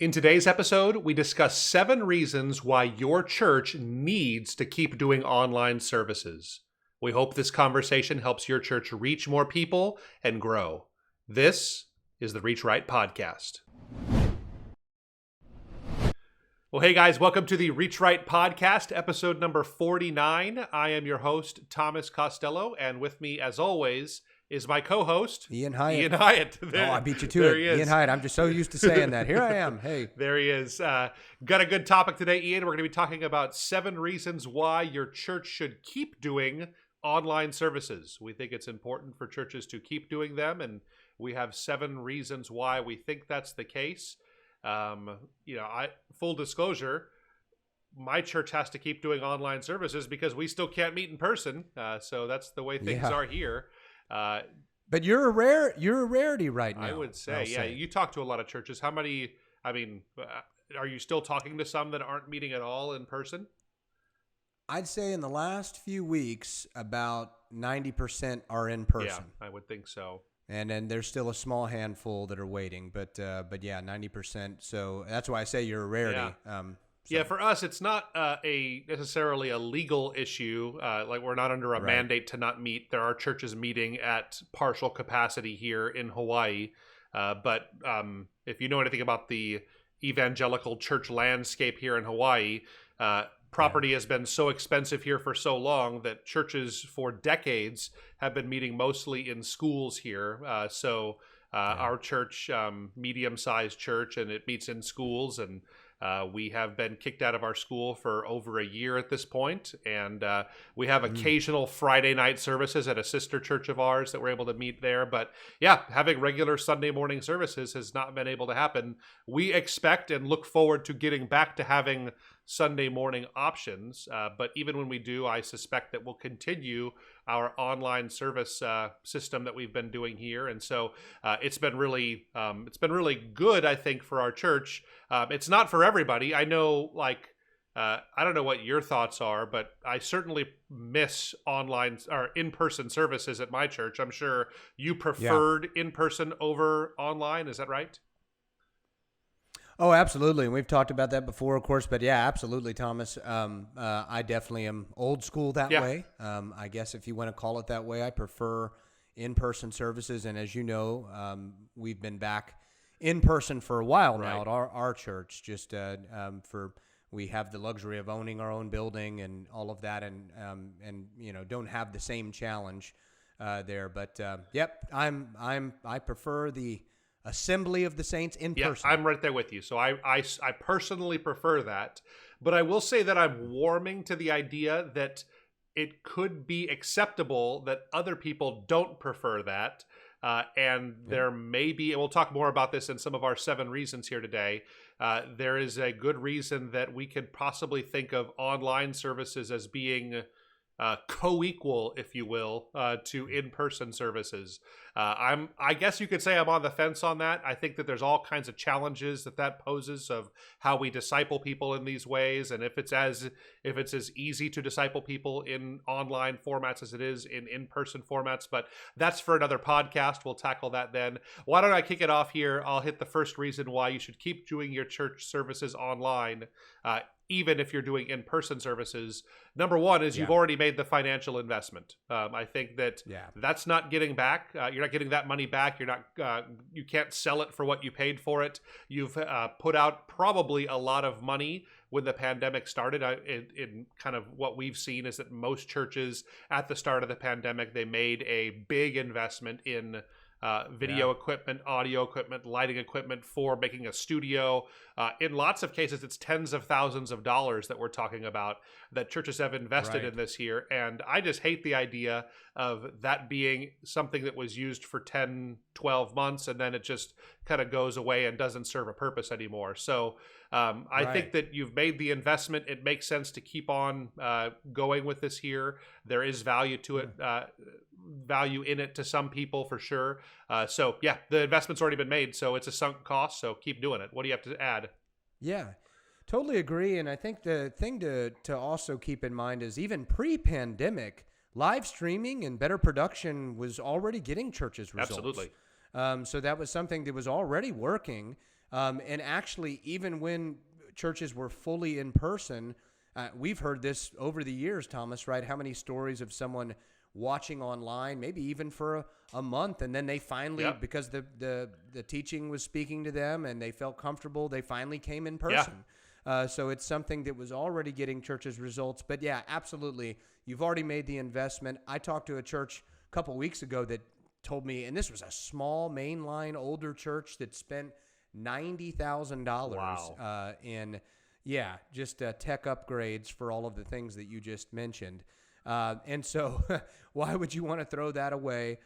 In today's episode, we discuss 7 reasons why your church needs to keep doing online services. We hope this conversation helps your church reach more people and grow. This is the Reach Right Podcast. Well, hey guys, welcome to the Reach Right Podcast, episode number 49. I am your host, Thomas Costello, and with me, as always, is my co-host, Ian Hyatt. There, I beat you to it. Ian Hyatt. I'm just so used to saying that. Here I am. Hey. There he is. Got a good topic today, Ian. We're going to be talking about 7 reasons why your church should keep doing online services. We think it's important for churches to keep doing them, and we have 7 reasons why we think that's the case. Full disclosure, my church has to keep doing online services because we still can't meet in person. So that's the way things are here. But you're a rarity right now. I would say, you talk to a lot of churches. How many, are you still talking to some that aren't meeting at all in person? I'd say in the last few weeks, about 90% are in person. Yeah, I would think so. And then there's still a small handful that are waiting, but yeah, 90%. So that's why I say you're a rarity. Yeah, for us, it's not necessarily a legal issue. Like we're not under a mandate to not meet. There are churches meeting at partial capacity here in Hawaii. But if you know anything about the evangelical church landscape here in Hawaii, property has been so expensive here for so long that churches for decades have been meeting mostly in schools here. Our church, medium-sized church, and it meets in schools, and we have been kicked out of our school for over a year at this point, and we have occasional Friday night services at a sister church of ours that we're able to meet there. But yeah, having regular Sunday morning services has not been able to happen. We expect and look forward to getting back to having Sunday morning options, but even when we do, I suspect that we'll continue our online service system that we've been doing here, and so it's been really good, I think, for our church. It's not for everybody. I know, I don't know what your thoughts are, but I certainly miss online or in-person services at my church. I'm sure you preferred in-person over online. Is that right? Oh, absolutely. And we've talked about that before, of course, but yeah, absolutely, Thomas. I definitely am old school that way. I guess if you want to call it that way, I prefer in-person services. And as you know, we've been back in person for a while now at our church, we have the luxury of owning our own building and all of that, and don't have the same challenge there. But I prefer the assembly of the saints in person. I'm right there with you. So I personally prefer that, but I will say that I'm warming to the idea that it could be acceptable that other people don't prefer that. There may be, and we'll talk more about this in some of our 7 reasons here today. There is a good reason that we could possibly think of online services as being co-equal, if you will, to in-person services. I guess you could say I'm on the fence on that. I think that there's all kinds of challenges that poses of how we disciple people in these ways, and if it's as easy to disciple people in online formats as it is in in-person formats. But that's for another podcast. We'll tackle that then. Why don't I kick it off here? I'll hit the first reason why you should keep doing your church services online, even if you're doing in-person services. Number one is you've already made the financial investment. I think that that's not getting back. You're not getting that money back. You can't sell it for what you paid for it. You've put out probably a lot of money when the pandemic started. In kind of what we've seen is that most churches at the start of the pandemic, they made a big investment in video equipment, audio equipment, lighting equipment for making a studio. In lots of cases, it's tens of thousands of dollars that we're talking about that churches have invested in this year. And I just hate the idea of that being something that was used for 10, 12 months, and then it just kind of goes away and doesn't serve a purpose anymore. So I think that you've made the investment. It makes sense to keep on going with this here. There is value to it, value in it to some people for sure. The investment's already been made, so it's a sunk cost. So keep doing it. What do you have to add? Yeah, totally agree. And I think the thing to also keep in mind is even pre-pandemic, live streaming and better production was already getting churches results. Absolutely. So that was something that was already working. And actually, even when churches were fully in person, we've heard this over the years, Thomas, right? How many stories of someone watching online, maybe even for a month, and then they finally, because the teaching was speaking to them and they felt comfortable, they finally came in person. So it's something that was already getting churches results. But yeah, absolutely. You've already made the investment. I talked to a church a couple weeks ago that told me, and this was a small mainline older church that spent $90,000 in just tech upgrades for all of the things that you just mentioned. And so why would you want to throw that away?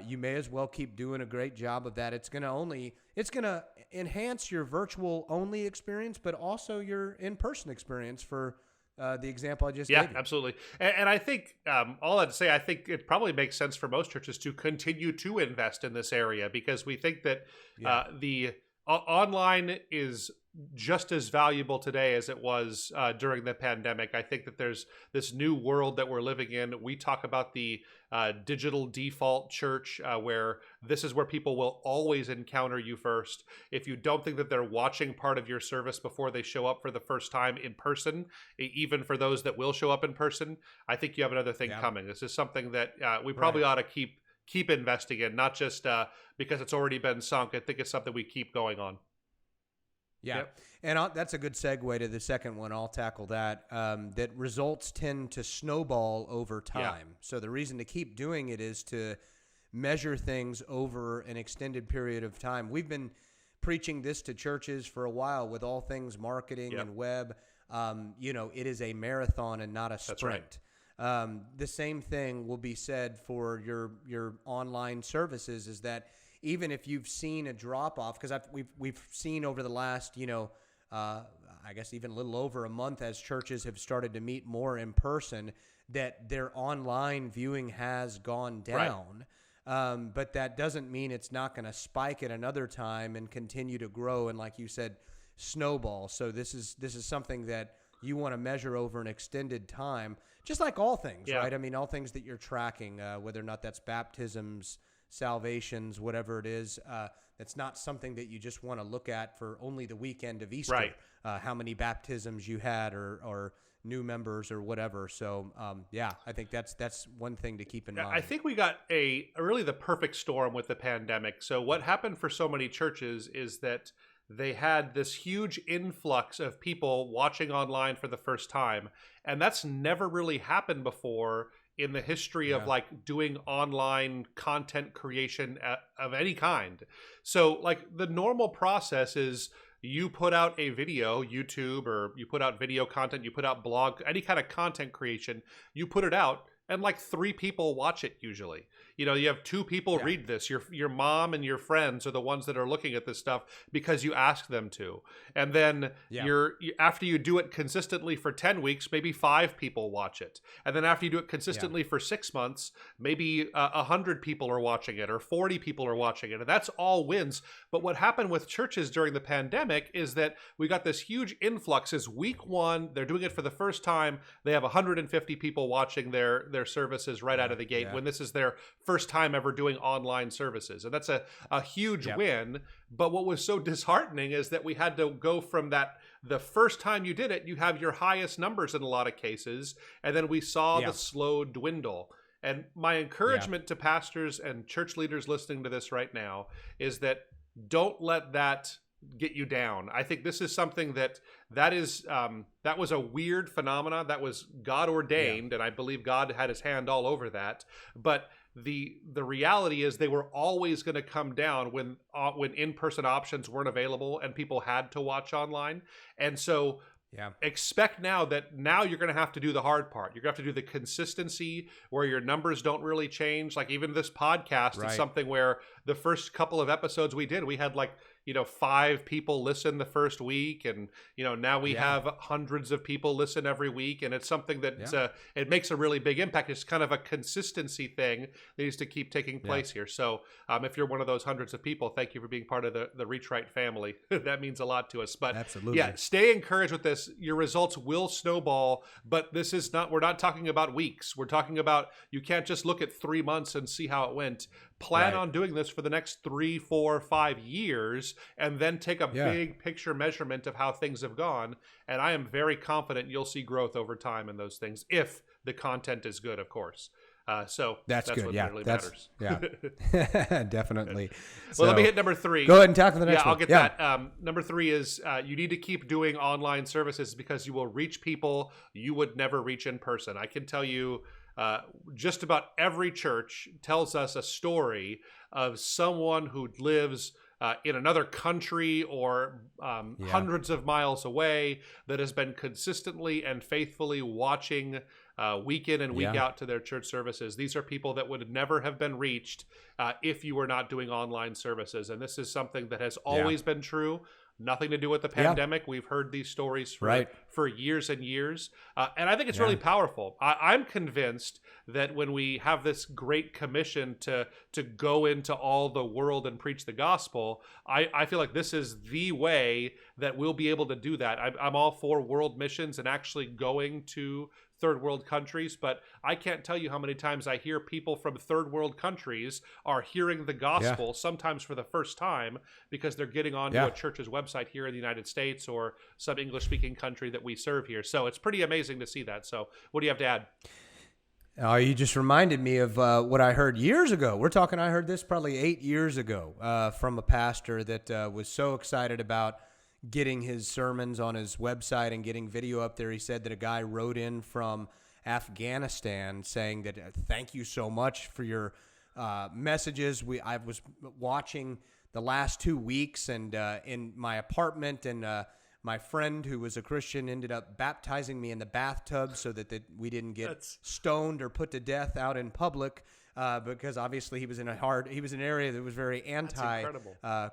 You may as well keep doing a great job of that. It's going to enhance your virtual only experience, but also your in-person experience for the example I just gave you. Yeah, absolutely. And I think all I'd say, I think it probably makes sense for most churches to continue to invest in this area, because we think that the online is just as valuable today as it was during the pandemic. I think that there's this new world that we're living in. We talk about the digital default church, where this is where people will always encounter you first. If you don't think that they're watching part of your service before they show up for the first time in person, even for those that will show up in person, I think you have another thing coming. This is something that we probably ought to keep investing in, not just because it's already been sunk. I think it's something we keep going on. Yeah. Yep. And that's a good segue to the second one. I'll tackle that. That results tend to snowball over time. Yeah. So the reason to keep doing it is to measure things over an extended period of time. We've been preaching this to churches for a while with all things marketing and web. It is a marathon and not a sprint. That's right. The same thing will be said for your online services, is that even if you've seen a drop off, because we've seen over the last, I guess even a little over a month, as churches have started to meet more in person, that their online viewing has gone down. Right. But that doesn't mean it's not going to spike at another time and continue to grow. And like you said, snowball. So this is something that you want to measure over an extended time, just like all things, right? I mean, all things that you're tracking, whether or not that's baptisms, salvations, whatever it is, it's not something that you just want to look at for only the weekend of Easter, right? How many baptisms you had or new members or whatever. So, I think that's one thing to keep in mind. I think we got really the perfect storm with the pandemic. So what happened for so many churches is that they had this huge influx of people watching online for the first time, and that's never really happened before in the history of like doing online content creation of any kind. So like the normal process is you put out a video, YouTube, or you put out video content, you put out blog, any kind of content creation, you put it out, and like 3 people watch it usually. You have 2 people read this. Your mom and your friends are the ones that are looking at this stuff because you ask them to. And then after you do it consistently for 10 weeks, maybe 5 people watch it. And then after you do it consistently for 6 months, maybe 100 people are watching it or 40 people are watching it. And that's all wins. But what happened with churches during the pandemic is that we got this huge influx. Is week 1, they're doing it for the first time. They have 150 people watching their services right out of the gate when this is their first time ever doing online services. And that's a huge win. But what was so disheartening is that we had to go from that, the first time you did it, you have your highest numbers in a lot of cases. And then we saw the slow dwindle. And my encouragement to pastors and church leaders listening to this right now is that don't let that get you down. I think this is something that was a weird phenomena that was God ordained, and I believe God had his hand all over that. But the reality is they were always going to come down when in-person options weren't available and people had to watch online. And so expect now you're going to have to do the hard part. You're going to have to do the consistency where your numbers don't really change. Like even this podcast is something where the first couple of episodes we did, we had 5 people listen the first week, and now we have hundreds of people listen every week, and it's something that it makes a really big impact. It's kind of a consistency thing that needs to keep taking place here. So if you're one of those hundreds of people, thank you for being part of the Reach Right family. That means a lot to us. But absolutely, stay encouraged with this. Your results will snowball, but we're not talking about weeks. We're talking about, you can't just look at 3 months and see how it went. plan on doing this for the next 3, 4, 5 years, and then take a big picture measurement of how things have gone. And I am very confident you'll see growth over time in those things, if the content is good, of course. So that's good. what really matters. Yeah, definitely. Well, let me hit number 3. Go ahead and tackle the next one. I'll get that. Number 3 is you need to keep doing online services because you will reach people you would never reach in person. I can tell you just about every church tells us a story of someone who lives in another country or hundreds of miles away that has been consistently and faithfully watching week in and week out to their church services. These are people that would never have been reached if you were not doing online services. And this is something that has always been true. Nothing to do with the pandemic. We've heard these stories for years and years. And I think it's really powerful. I'm convinced that when we have this great commission to go into all the world and preach the gospel, I feel like this is the way that we'll be able to do that. I'm all for world missions and actually going to third world countries, but I can't tell you how many times I hear people from third world countries are hearing the gospel, sometimes for the first time, because they're getting onto a church's website here in the United States or some English speaking country that we serve here. So it's pretty amazing to see that. So what do you have to add? Oh, you just reminded me of what I heard years ago. I heard this probably 8 years ago from a pastor that was so excited about getting his sermons on his website and getting video up there. He said that a guy wrote in from Afghanistan saying that thank you so much for your messages. I was watching the last 2 weeks and in my apartment, and my friend who was a Christian ended up baptizing me in the bathtub so that we didn't get stoned or put to death out in public. Because obviously he was in an area that was very anti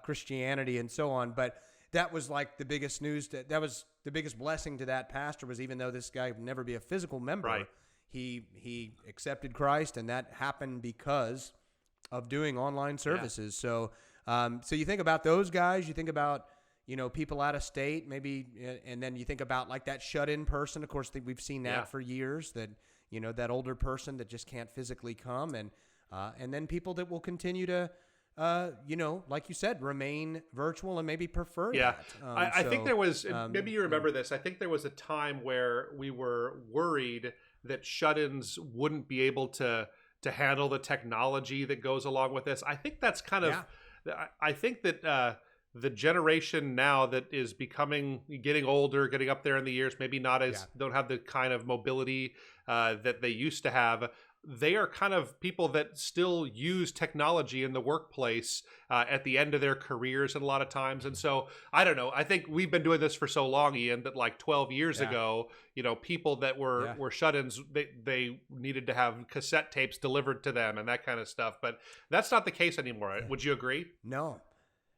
Christianity and so on. But that was like the biggest news. That was the biggest blessing to that pastor, was even though this guy would never be a physical member, he accepted Christ, and that happened because of doing online services. So you think about those guys, you think about people out of state, maybe, and then you think about like that shut-in person. Of course, we've seen that for years. That that older person that just can't physically come, and then people that will continue to. Like you said, remain virtual and maybe prefer that. I think there was, maybe you remember this, I think there was a time where we were worried that shut-ins wouldn't be able to handle the technology that goes along with this. I think that's kind of, I think that the generation now that is getting older, getting up there in the years, maybe not as, don't have the kind of mobility that they used to have. They are kind of people that still use technology in the workplace at the end of their careers and a lot of times. And so, I don't know, I think we've been doing this for so long, Ian, that like 12 years ago, people that were shut-ins, they needed to have cassette tapes delivered to them and that kind of stuff. But that's not the case anymore. Would you agree? No.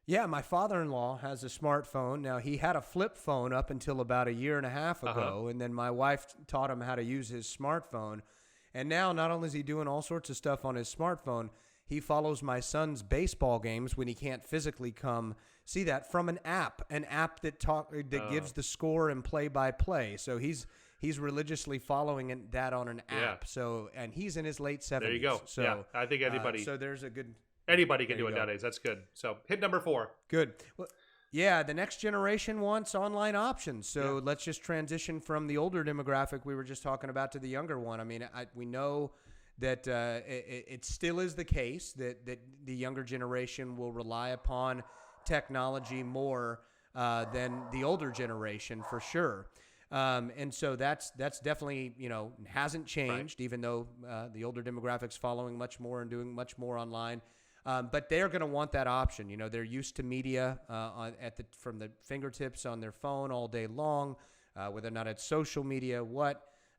Yeah, my father-in-law has a smartphone. Now, he had a flip phone up until about a year and a half ago, and then my wife taught him how to use his smartphone. And now, not only is he doing all sorts of stuff on his smartphone, he follows my son's baseball games when he can't physically come see that from an app that gives the score and play-by-play. So he's religiously following that on an app. So, and he's in his late 70s. There you go. So I think anybody. So there's a good. Anybody can do it nowadays. That's good. So hit number 4. Good. Well, yeah, the next generation wants online options. So let's just transition from the older demographic we were just talking about to the younger one. I mean, we know that it still is the case that the younger generation will rely upon technology more than the older generation, for sure. And so that's definitely, hasn't changed, even though the older demographics following much more and doing much more online. But they're going to want that option. They're used to media from the fingertips on their phone all day long, whether or not it's social media,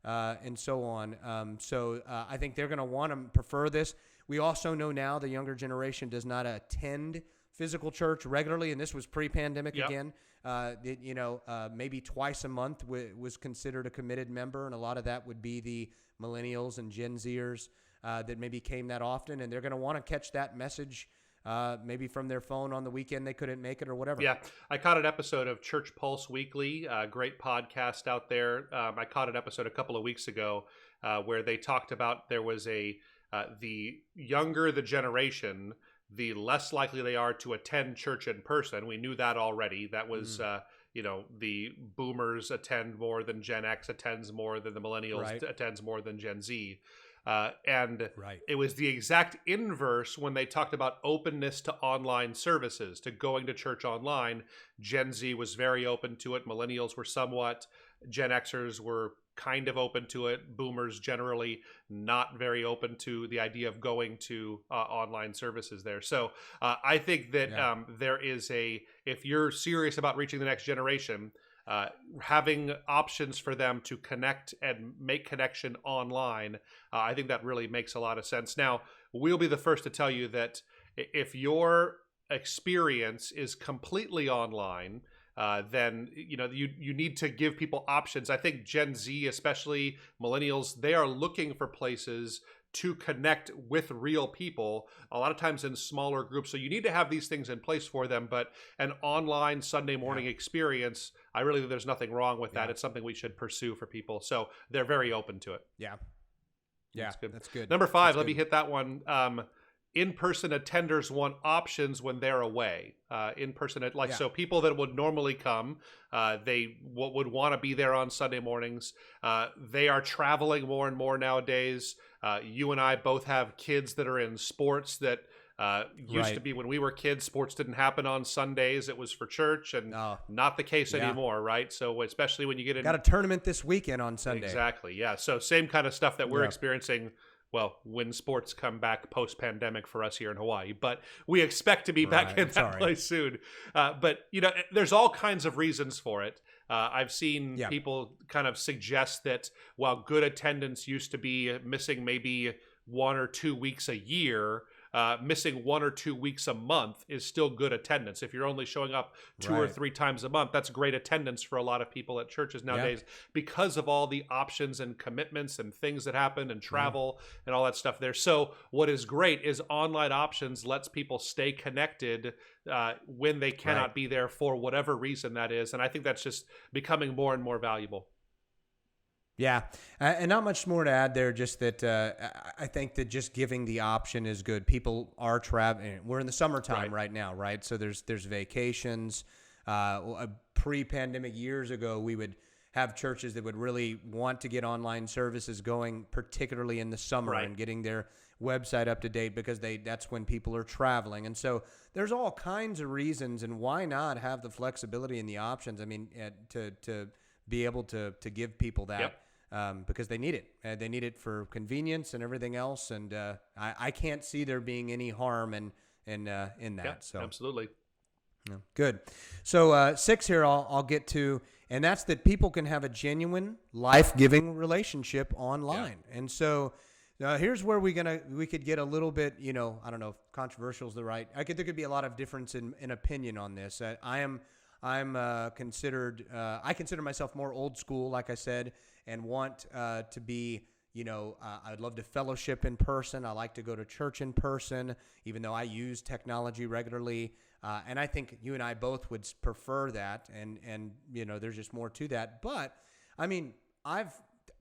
and so on. So I think they're going to want to prefer this. We also know now the younger generation does not attend physical church regularly, and this was pre-pandemic again. Maybe twice a month was considered a committed member, and a lot of that would be the millennials and Gen Zers. That maybe came that often, and they're going to want to catch that message maybe from their phone on the weekend they couldn't make it or whatever. Yeah, I caught an episode of Church Pulse Weekly, great podcast out there. I caught an episode a couple of weeks ago where they talked about there was a the younger the generation, the less likely they are to attend church in person. We knew that already. That was, the boomers attend more than Gen X attends more than the millennials attends more than Gen Z. And it was the exact inverse when they talked about openness to online services, to going to church online. Gen Z was very open to it. Millennials were somewhat. Gen Xers were kind of open to it. Boomers generally not very open to the idea of going to online services there. So I think that there is if you're serious about reaching the next generation, having options for them to connect and make connection online, I think that really makes a lot of sense. Now, we'll be the first to tell you that if your experience is completely online, then you need to give people options. I think Gen Z, especially millennials, they are looking for places to connect with real people, a lot of times in smaller groups. So you need to have these things in place for them. But an online Sunday morning experience, I really think there's nothing wrong with that. It's something we should pursue for people. So they're very open to it. Yeah. That's good. Number 5, let me hit that one. In-person attenders want options when they're away. So people that would normally come, they would want to be there on Sunday mornings. They are traveling more and more nowadays. You and I both have kids that are in sports that used to be when we were kids. Sports didn't happen on Sundays; it was for church, and not the case anymore, right? So especially when you get in, got a tournament this weekend on Sunday. Exactly, yeah. So same kind of stuff that we're experiencing. Well, when sports come back post-pandemic for us here in Hawaii, but we expect to be back in that place soon. But there's all kinds of reasons for it. I've seen people kind of suggest that while good attendance used to be missing maybe 1 or 2 weeks a year, missing 1 or 2 weeks a month is still good attendance. If you're only showing up 2 or 3 times a month, that's great attendance for a lot of people at churches nowadays because of all the options and commitments and things that happen and travel and all that stuff there. So what is great is online options lets people stay connected when they cannot be there for whatever reason that is. And I think that's just becoming more and more valuable. Yeah, and not much more to add there, just that I think that just giving the option is good. People are traveling. We're in the summertime right now, right? So there's vacations. Pre-pandemic years ago, we would have churches that would really want to get online services going, particularly in the summer, and getting their website up to date because that's when people are traveling. And so there's all kinds of reasons, and why not have the flexibility and the options? I mean, to be able to give people that. Because they need it. They need it for convenience and everything else. And I can't see there being any harm in that. Yeah, so absolutely. Yeah, good. So 6 here I'll get to, and that's that people can have a genuine, life-giving relationship online. Yeah. And so here's where we could get a little bit, I don't know if controversial is the right. There could be a lot of difference in opinion on this. I consider myself more old school, like I said, and want to be, I'd love to fellowship in person. I like to go to church in person, even though I use technology regularly. And I think you and I both would prefer that. And there's just more to that. But, I mean, I've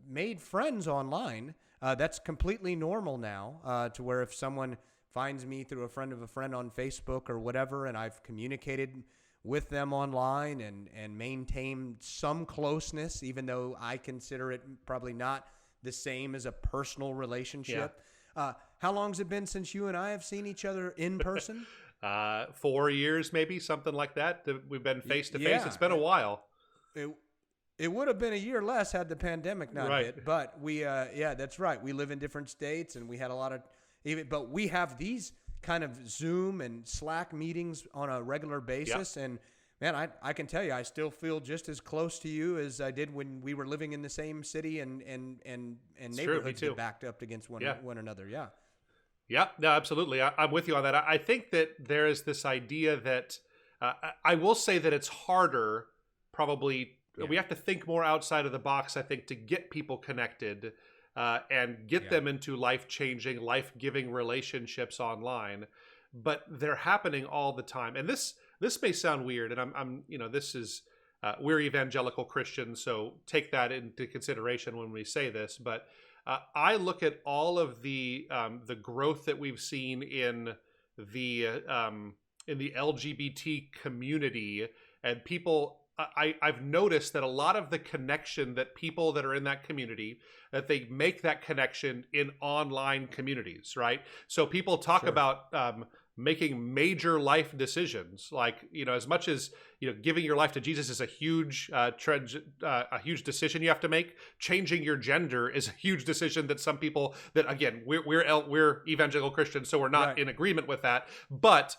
made friends online. That's completely normal now, to where if someone finds me through a friend of a friend on Facebook or whatever, and I've communicated with them online and maintain some closeness, even though I consider it probably not the same as a personal relationship. Yeah. How long has it been since you and I have seen each other in person? 4 years, maybe, something like that. We've been face to face. It's been a while. It would have been a year less had the pandemic not hit. But we, that's right. We live in different states, and we had a lot of, but we have these kind of Zoom and Slack meetings on a regular basis. And man, I can tell you, I still feel just as close to you as I did when we were living in the same city and neighborhoods that backed up against one another. Yeah. Yeah, no, absolutely. I'm with you on that. I think that there is this idea that I will say that it's harder probably. Yeah. We have to think more outside of the box, I think, to get people connected and get them into life-changing, life-giving relationships online. But they're happening all the time. And this may sound weird, and I'm this is we're evangelical Christians, so take that into consideration when we say this. But I look at all of the growth that we've seen in the LGBT community, and people. I've noticed that a lot of the connection that people that are in that community, that they make that connection in online communities, right? So people talk about making major life decisions, like, as much as, giving your life to Jesus is a huge huge decision you have to make. Changing your gender is a huge decision that some people, that again, we're evangelical Christians, so we're not in agreement with that. But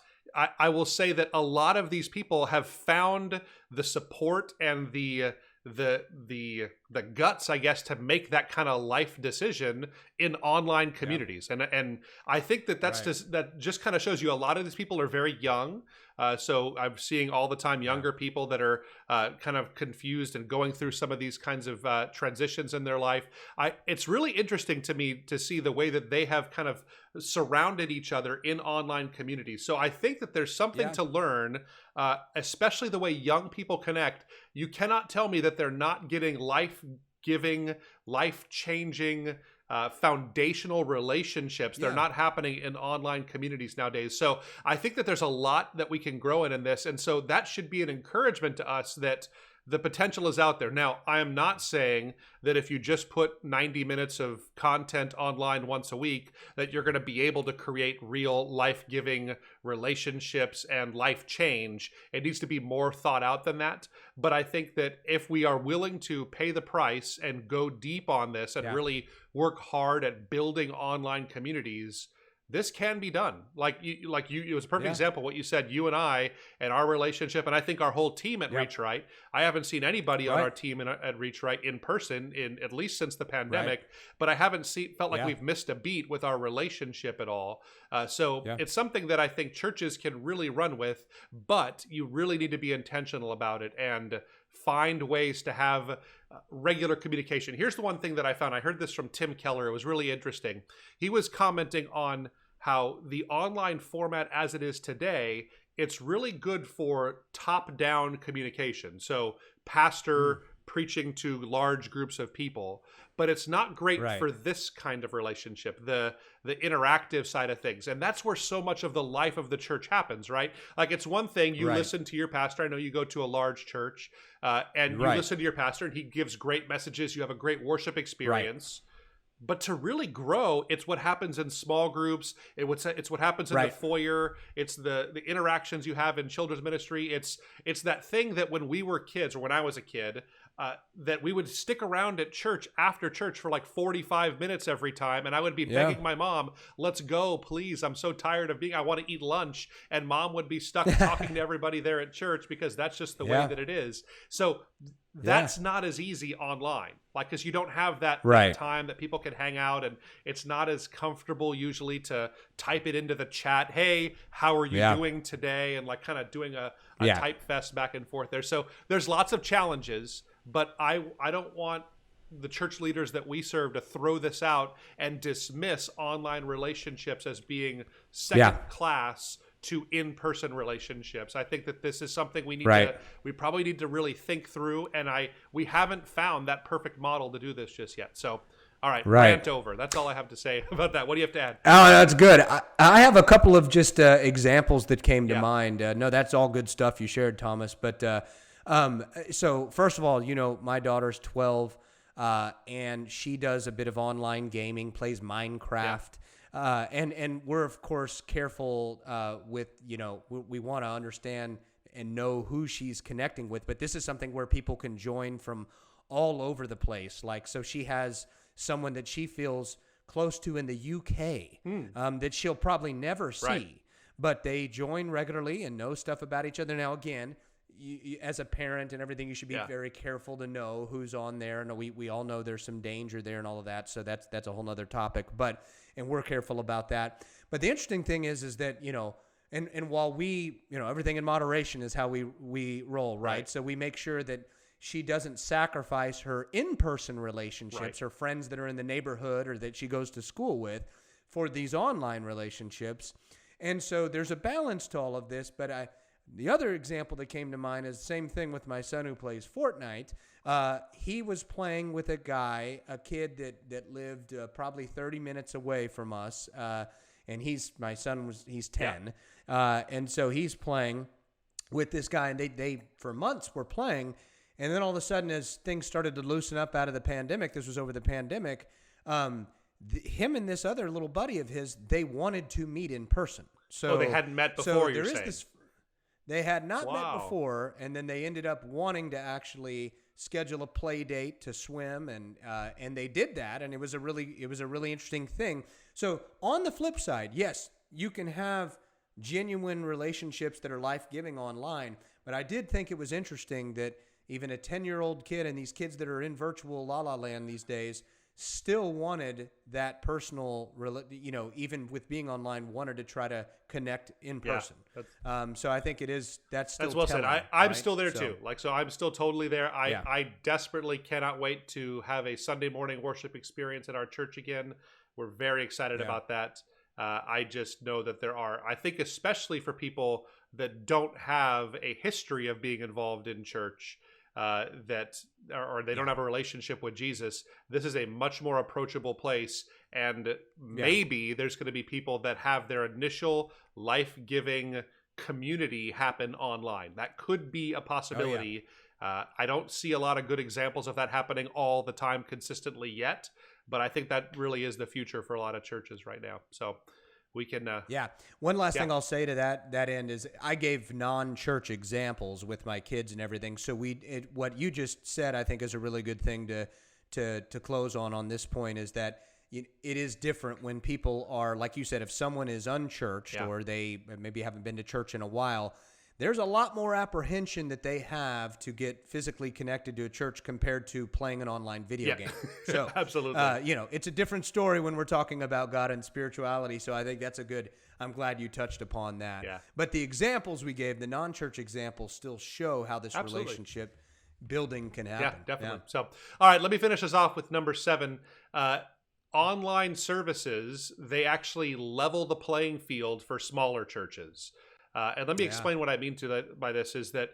I will say that a lot of these people have found the support and the guts, I guess, to make that kind of life decision in online communities. And I think that just kind of shows you a lot of these people are very young. So I'm seeing all the time younger people that are kind of confused and going through some of these kinds of transitions in their life. It's really interesting to me to see the way that they have kind of surrounded each other in online communities. So I think that there's something to learn, especially the way young people connect. You cannot tell me that they're not getting life-giving, life-changing, foundational relationships. They're not happening in online communities nowadays. So I think that there's a lot that we can grow in this. And so that should be an encouragement to us that the potential is out there. Now, I am not saying that if you just put 90 minutes of content online once a week, that you're going to be able to create real life-giving relationships and life change. It needs to be more thought out than that. But I think that if we are willing to pay the price and go deep on this and really work hard at building online communities, this can be done. Like you, it was a perfect example what you said. You and I and our relationship, and I think our whole team at Reach Right. I haven't seen anybody on our team at Reach Right in person in at least since the pandemic, but I haven't felt like we've missed a beat with our relationship at all. So it's something that I think churches can really run with, but you really need to be intentional about it and find ways to have regular communication. Here's the one thing that I found. I heard this from Tim Keller. It was really interesting. He was commenting on how the online format as it is today, it's really good for top-down communication. So pastor preaching to large groups of people, but it's not great for this kind of relationship, the interactive side of things. And that's where so much of the life of the church happens, right? Like, it's one thing you listen to your pastor. I know you go to a large church and you listen to your pastor and he gives great messages. You have a great worship experience. But to really grow, it's what happens in small groups. It's what happens in the foyer. It's the interactions you have in children's ministry. It's that thing that when we were kids, or when I was a kid, that we would stick around at church after church for like 45 minutes every time. And I would be begging my mom, let's go, please. I'm so tired of I want to eat lunch. And mom would be stuck talking to everybody there at church because that's just the way that it is. So that's not as easy online, like, because you don't have that time that people can hang out, and it's not as comfortable usually to type it into the chat. Hey, how are you doing today? And like kind of doing a type fest back and forth there. So there's lots of challenges, but I don't want the church leaders that we serve to throw this out and dismiss online relationships as being second class to in-person relationships. I think that this is something we need we probably need to really think through, and we haven't found that perfect model to do this just yet. So, all right, rant over. That's all I have to say about that. What do you have to add? Oh, that's good. I have a couple of just examples that came to mind. No, that's all good stuff you shared, Thomas. But so first of all, my daughter's 12, and she does a bit of online gaming, plays Minecraft. And we're, of course, careful with, we want to understand and know who she's connecting with. But this is something where people can join from all over the place. Like, so she has someone that she feels close to in the UK that she'll probably never see. But they join regularly and know stuff about each other. Now, again, you, as a parent and everything, you should be very careful to know who's on there. And we all know there's some danger there and all of that. So that's a whole nother topic. And we're careful about that. But the interesting thing is that, and while we, everything in moderation is how we roll, right? So we make sure that she doesn't sacrifice her in-person relationships, her friends that are in the neighborhood or that she goes to school with, for these online relationships. And so there's a balance to all of this, but The other example that came to mind is the same thing with my son who plays Fortnite. He was playing with a kid that lived probably 30 minutes away from us, and he's 10, and so he's playing with this guy, and they for months were playing, and then all of a sudden, as things started to loosen up out of the pandemic, this was over the pandemic. Him and this other little buddy of his, they wanted to meet in person. So they hadn't met before. So you're saying. They had not met before, and then they ended up wanting to actually schedule a play date to swim, and they did that, and it was a really interesting thing. So on the flip side, yes, you can have genuine relationships that are life-giving online, but I did think it was interesting that even a 10-year-old kid and these kids that are in virtual La-La Land these days still wanted that personal, even with being online, wanted to try to connect in person. So I think that's still well telling, said. I'm right? still there too. So I'm still totally there. I desperately cannot wait to have a Sunday morning worship experience at our church again. We're very excited about that. I just know that I think especially for people that don't have a history of being involved in church, or they don't have a relationship with Jesus, this is a much more approachable place, and maybe there's going to be people that have their initial life-giving community happen online. That could be a possibility. I don't see a lot of good examples of that happening all the time consistently yet, but I think that really is the future for a lot of churches right now. So we can one last thing I'll say to that end is I gave non-church examples with my kids and everything. So what you just said, I think, is a really good thing to close on this point, is that it is different when people are, like you said, if someone is unchurched or they maybe haven't been to church in a while, there's a lot more apprehension that they have to get physically connected to a church compared to playing an online video game. So absolutely, it's a different story when we're talking about God and spirituality. So I think I'm glad you touched upon that. Yeah. But the examples we gave, the non-church examples, still show how this relationship building can happen. Yeah, definitely. So, all right, let me finish us off with number 7. Online services, they actually level the playing field for smaller churches. And let me explain what I mean by this is that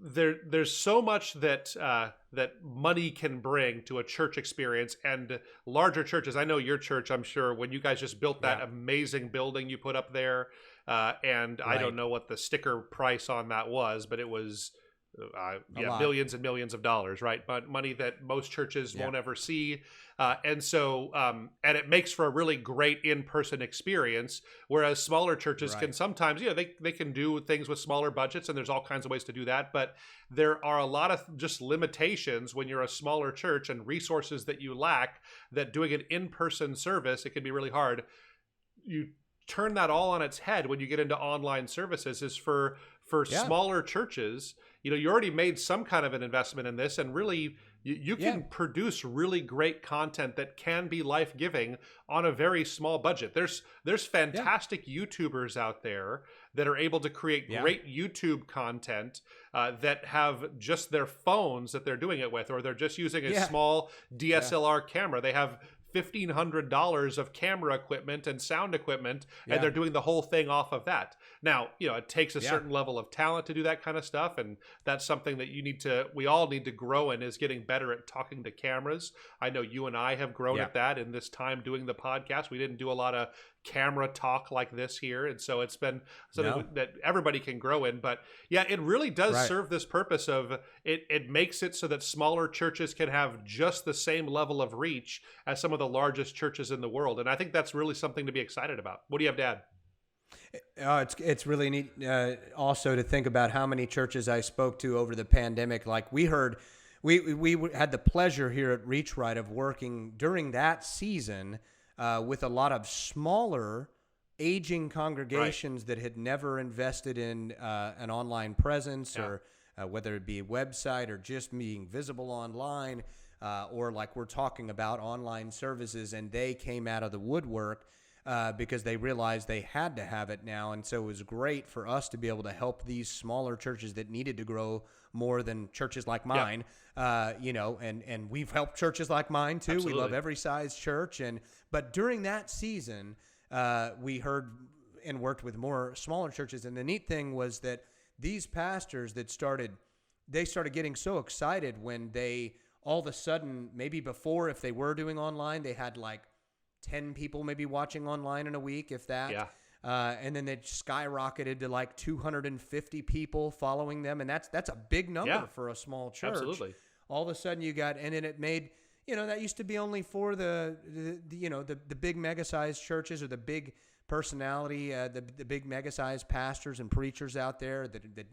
there's so much that money can bring to a church experience, and larger churches. I know your church, I'm sure, when you guys just built that amazing building you put up there, and I don't know what the sticker price on that was, but it was millions and millions of dollars, right? But money that most churches won't ever see. And it makes for a really great in-person experience, whereas smaller churches can sometimes, they can do things with smaller budgets, and there's all kinds of ways to do that. But there are a lot of just limitations when you're a smaller church and resources that you lack, that doing an in-person service, it can be really hard. You turn that all on its head when you get into online services. Is for smaller churches, you already made some kind of an investment in this, and really you can produce really great content that can be life-giving on a very small budget. There's fantastic YouTubers out there that are able to create great YouTube content that have just their phones that they're doing it with, or they're just using a small DSLR camera. They have $1,500 of camera equipment and sound equipment, and they're doing the whole thing off of that. Now, it takes a certain level of talent to do that kind of stuff, and that's something that we all need to grow in, is getting better at talking to cameras. I know you and I have grown at that in this time doing the podcast. We didn't do a lot of camera talk like this here, and so it's been something that everybody can grow in. But it really does serve this purpose of it makes it so that smaller churches can have just the same level of reach as some of the largest churches in the world, and I think that's really something to be excited about. What do you have to add? It's really neat also to think about how many churches I spoke to over the pandemic. Like we had the pleasure here at Reach Right of working during that season with a lot of smaller, aging congregations that had never invested in an online presence, or whether it be a website or just being visible online, or like we're talking about online services, and they came out of the woodwork because they realized they had to have it now. And so it was great for us to be able to help these smaller churches that needed to grow more than churches like mine, and we've helped churches like mine too. Absolutely. We love every size church. But during that season, we heard and worked with more smaller churches. And the neat thing was that these pastors that they started getting so excited when they all of a sudden, maybe before, if they were doing online, they had like 10 people maybe watching online in a week, if that. Yeah. And then they skyrocketed to like 250 people following them. And that's a big number for a small church. Absolutely. All of a sudden you got, and then it made, that used to be only for the big mega-sized churches or the big personality, the big mega-sized pastors and preachers out there that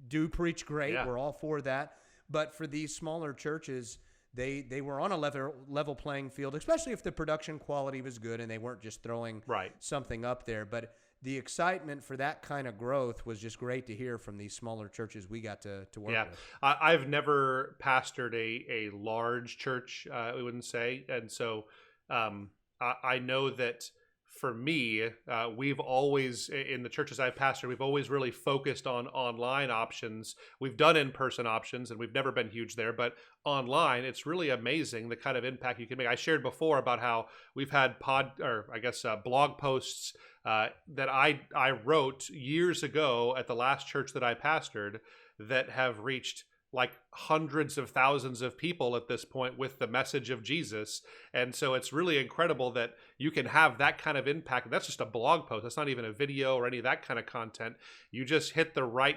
do preach great. Yeah. We're all for that. But for these smaller churches, they were on a level playing field, especially if the production quality was good and they weren't just throwing something up there. But the excitement for that kind of growth was just great to hear from these smaller churches we got to work with. I've never pastored a large church, we wouldn't say. And so I know that for me, we've always, in the churches I've pastored, we've always really focused on online options. We've done in-person options, and we've never been huge there. But online, it's really amazing the kind of impact you can make. I shared before about how we've had blog posts that I wrote years ago at the last church that I pastored that have reached like hundreds of thousands of people at this point with the message of Jesus. And so it's really incredible that you can have that kind of impact. That's just a blog post. That's not even a video or any of that kind of content. You just hit the right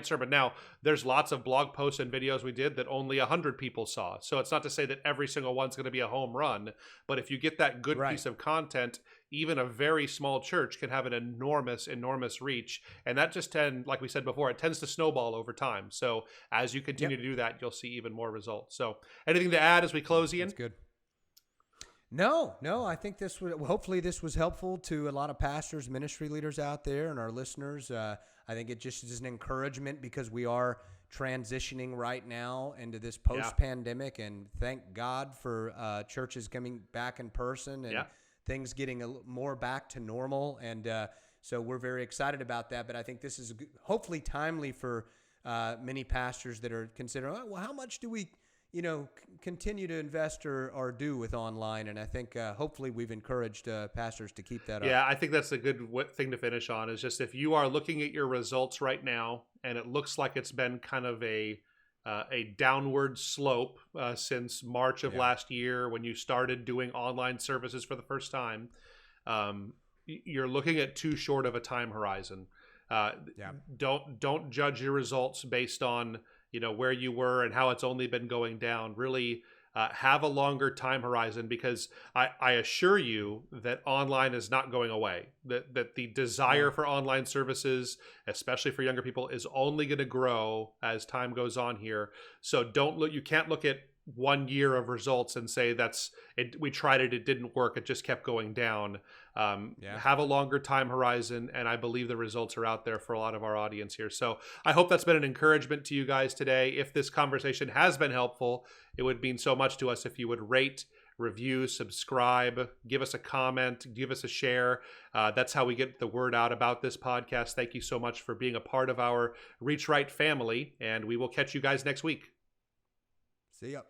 sermon. Now, there's lots of blog posts and videos we did that only 100 people saw. So it's not to say that every single one's going to be a home run, but if you get that good piece of content, even a very small church can have an enormous reach. And that just like we said before, it tends to snowball over time. So as you continue to do that, you'll see even more results. So anything to add as we close, Ian? That's good. No, I think hopefully this was helpful to a lot of pastors, ministry leaders out there and our listeners. I think it just is an encouragement because we are transitioning right now into this post-pandemic, and thank God for churches coming back in person and things getting more back to normal. And so we're very excited about that. But I think this is hopefully timely for many pastors that are considering, how much do we continue to invest or do with online? And I think hopefully we've encouraged pastors to keep that up. Yeah, I think that's a good thing to finish on, is just if you are looking at your results right now and it looks like it's been kind of a downward slope since March of last year when you started doing online services for the first time, you're looking at too short of a time horizon. Don't judge your results based on where you were and how it's only been going down. Really have a longer time horizon, because I assure you that online is not going away. That the desire for online services, especially for younger people, is only going to grow as time goes on here. So you can't look at 1 year of results and say we tried it didn't work, it just kept going down. Have a longer time horizon, and I believe the results are out there for a lot of our audience here. So I hope that's been an encouragement to you guys today. If this conversation has been helpful, it would mean so much to us if you would rate, review, subscribe, give us a comment, give us a share. That's how we get the word out about this podcast. Thank you so much for being a part of our Reach Right family, and we will catch you guys next week. See ya.